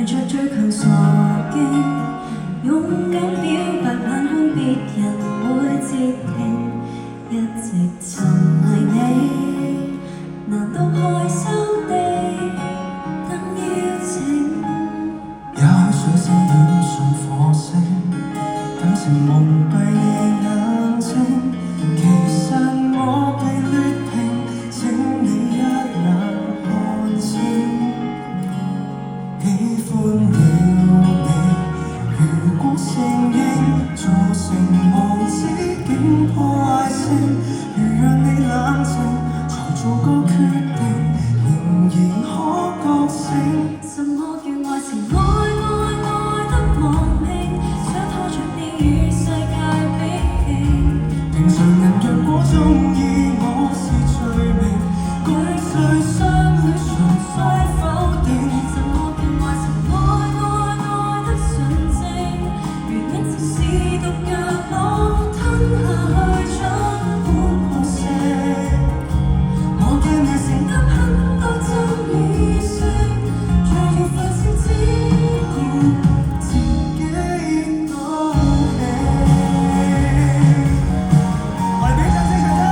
為着最強傻勁，勇敢表白，冷觀別人會截停，一直沉迷你，難道害羞地等邀請？也許水星遠上火星，感情蒙蔽你眼睛，其實我被劣評，請你一眼看清。喜歡了你，如果承認造成無止境破壞性，如讓你冷靜，才做個決定，仍然可覺醒。什麼叫愛情？愛得亡命，想拖着你與世界比拼。平常人若果鍾意我是罪名，共誰相戀純粹否定？什麼叫愛情？愛得純正，原因就是獨腳我吞下去將歡可惜。我驚你承擔很多爭議性，最要發聲只要自己高興。我哋俾掌聲佢哋。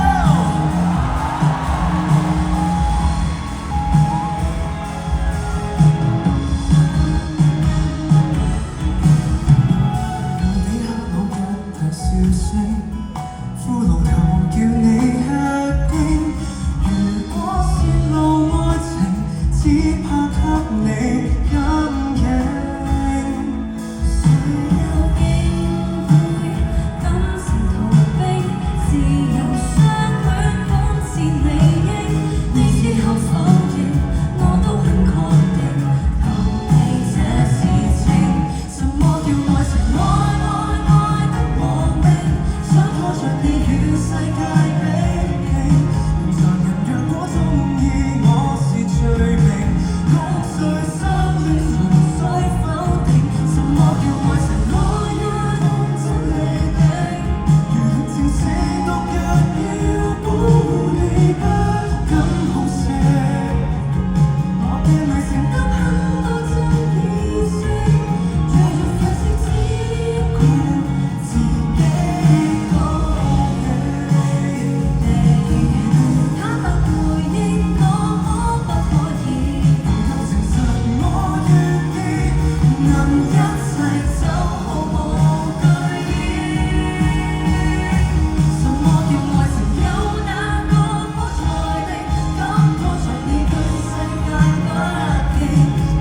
你黑我一提笑聲，骷髏頭叫你吃驚。如果泄露愛情，只怕給你陰影。誰又竟會感情逃避？自由相戀本是理應，你之後否認，我都很確定，逃避這事情。什麼叫愛情？愛得亡命，想拖着你與世界比拼。平常人若果鍾意我是罪名，共誰相戀純粹否定？什麼叫愛情？愛真離地。如情是毒藥，要保護你不敢好色。我驚你承擔很多爭議性，最要發聲只顧自己高興。坦白回應我可不可以？能夠誠實我願意，能一齊走毫無懼意。什麼叫愛情？有哪個可裁定？敢拖着你對世界不敬？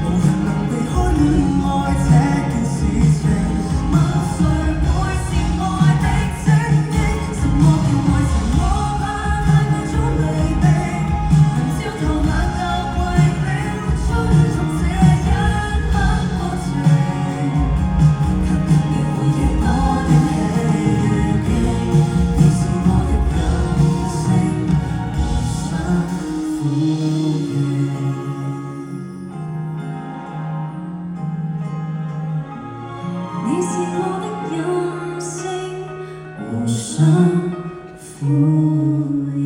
無人能避開戀愛這件事情。問誰會是愛的精英？什麼叫愛情？我怕太過早離地，能朝頭晚就為了追逐這一刻過程。給不了回應我的喜與驚，你是我的感性，無想呼應。你是我的任性，無想呼應。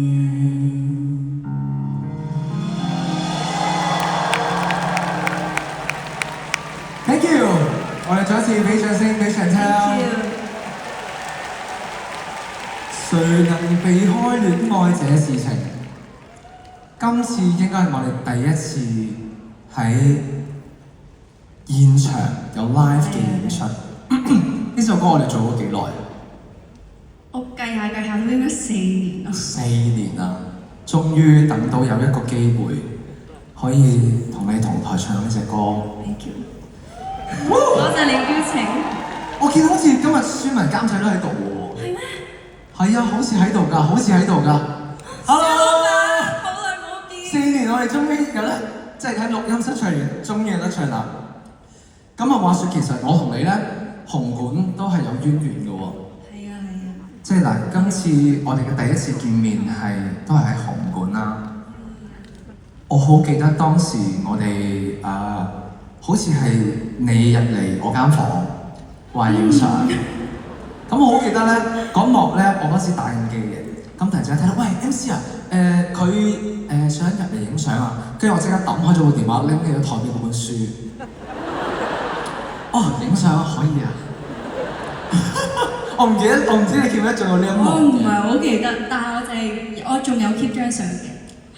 Thank you，我哋再一次俾掌聲俾 Chantel。誰能避開戀愛這事情？今次應該係我哋第一次喺現場有 live 嘅演出。呢首歌我哋做咗幾耐？我計下都應該4年啦。4年啦，終於等到有一個機會可以同你同台唱呢隻歌。 Thank you，多謝你邀請。我見好似今日書文監製都喺度喎。係咩？係啊，好似喺度㗎，好似喺度㗎。Hello，好耐冇見。 4年我哋終於有得，即係喺錄音室唱完，終於有得唱啦。咁啊，話説其實我同你咧，紅館都係有淵源嘅喎。係啊係啊。即係嗱，今次我哋嘅第一次見面都係喺紅館啦。我好記得當時我哋好似係你入嚟我間房話影相。咁我好記得咧，嗰幕咧，我嗰時打緊機嘅，咁突然之間睇到，喂 MC 啊，佢想入嚟影相啊，跟住我即刻抌開咗部電話，拎起咗台邊嗰本書，哦，影相可以啊！我唔知你記唔記得仲有呢一幕？我唔係好記得，但係我仲有 keep 張相嘅，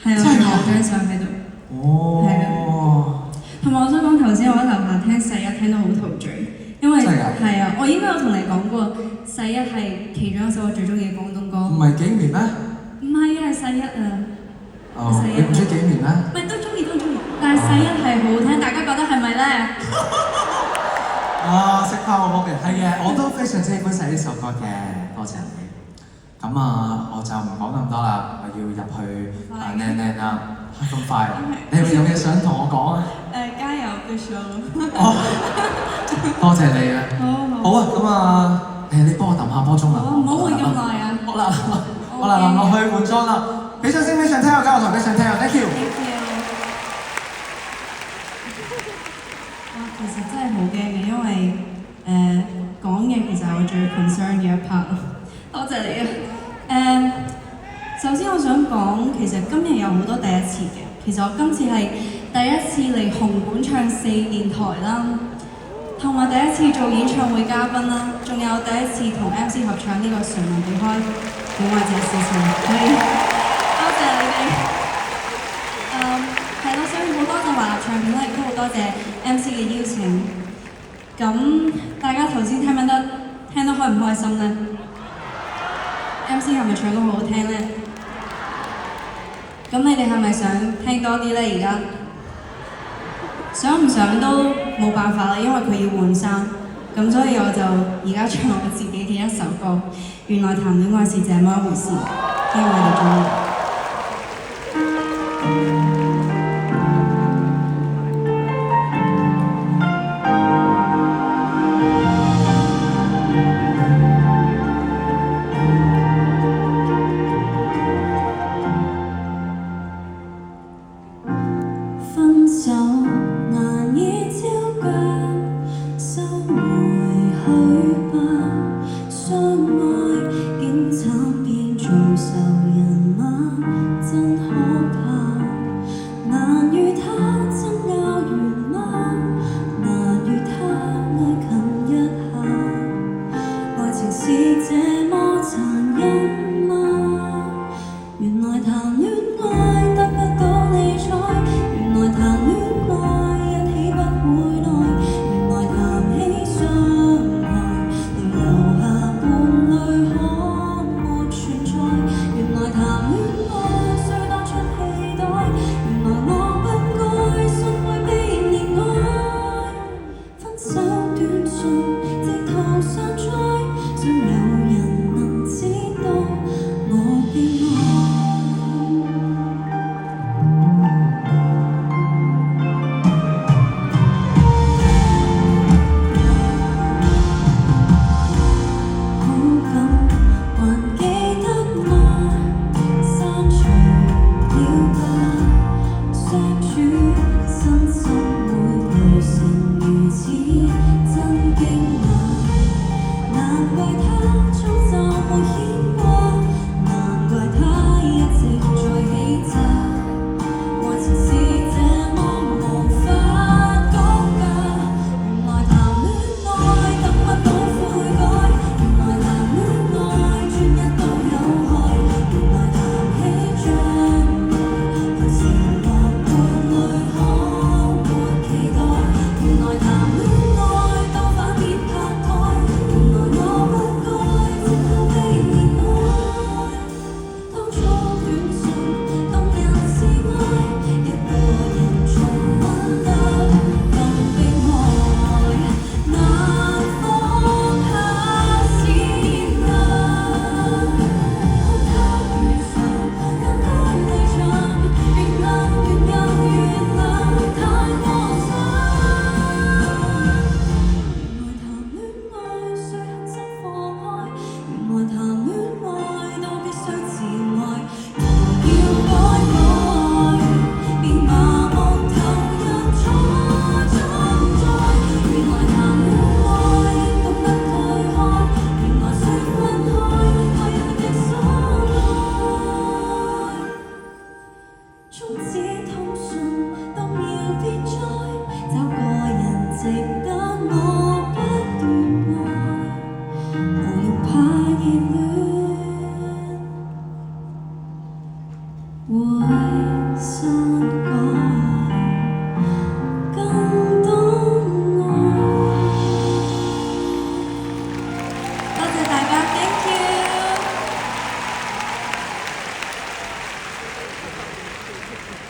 係啊，真係㗎仲有張相喺度。哦，同埋我想講頭先我喺樓下聽世一聽到好陶醉，因為真係㗎係啊，我應該有同你講過，世一係其中一首我最中意嘅廣東歌。唔係幾年咩？唔係啊，係世一啊。哦，你唔中意幾年咩？唔係都中意，但係世一係好聽，大家覺得係咪咧？啊，識翻我嗰邊，係嘅，我都非常之喜歡寫呢首歌嘅，多謝你。咁啊，我就唔講咁多啦，我要入去靚啦，咁快，你有嘢想同我講啊？加油嘅 show。哦，多謝你啊！好好啊，咁啊，你幫我揼下波鐘啊！唔好換咁耐啊！好啦，我嗱落去換裝啦，俾掌聲俾上聽我交流台俾上聽我 ，thank you。其實真係好驚嘅，因為講嘢其實係我最 concern 嘅一 part 咯。多謝你啊！首先我想講，其實今日有好多第一次嘅。其實我今次係第一次嚟紅館唱4電台啦，同埋第一次做演唱會嘉賓啦，仲有第一次同 MC 合唱呢個誰能避開戀愛這事情。所以多謝你哋。係咯，所以好多謝華納唱片啦，亦都好多謝 MC 嘅邀請。咁大家頭先聽得開唔開心呢？ MC 係咪唱歌好好聽呢？咁你哋係咪想聽多啲呢？而家想唔想都冇辦法啦，因為佢要換衫。咁所以我就而家唱我自己嘅一首歌，原來談戀愛是這麼一回事，希望你哋鍾意。